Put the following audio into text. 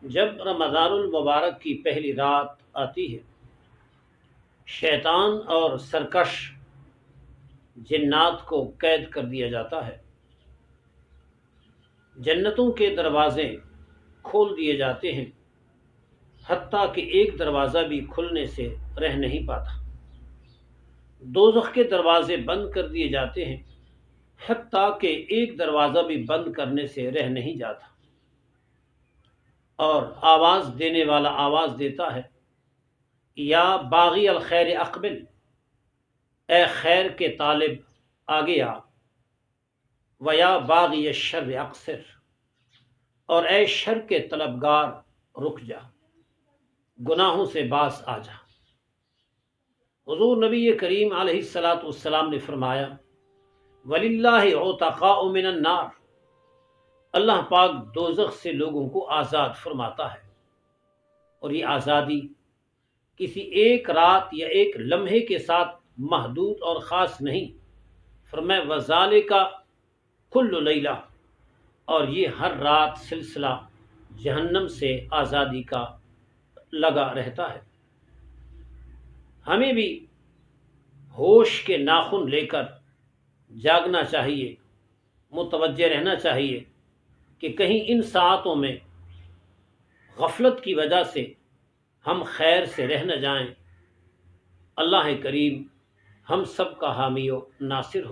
جب رمضان المبارک کی پہلی رات آتی ہے، شیطان اور سرکش جنات کو قید کر دیا جاتا ہے، جنتوں کے دروازے کھول دیے جاتے ہیں، حتیٰ کہ ایک دروازہ بھی کھلنے سے رہ نہیں پاتا۔ دوزخ کے دروازے بند کر دیے جاتے ہیں، حتیٰ کہ ایک دروازہ بھی بند کرنے سے رہ نہیں جاتا، اور آواز دینے والا آواز دیتا ہے، یا باغی الخیر اقبل، اے خیر کے طالب آگے آ، ویا باغی الشر اقصر، اور اے شر کے طلبگار رک جا، گناہوں سے باز آ جا۔ حضور نبی کریم علیہ الصلاۃ والسلام نے فرمایا، وَلِلَّهِ عُتَقَاءُ مِنَ النَّارِ، اللہ پاک دوزخ سے لوگوں کو آزاد فرماتا ہے، اور یہ آزادی کسی ایک رات یا ایک لمحے کے ساتھ محدود اور خاص نہیں۔ فرمایا وَذَلِكَ كُلُّ لَيْلَةٍ، اور یہ ہر رات سلسلہ جہنم سے آزادی کا لگا رہتا ہے۔ ہمیں بھی ہوش کے ناخن لے کر جاگنا چاہیے، متوجہ رہنا چاہیے کہ کہیں ان ساعتوں میں غفلت کی وجہ سے ہم خیر سے رہ نہ جائیں۔ اللہ کریم ہم سب کا حامی و ناصر ہو۔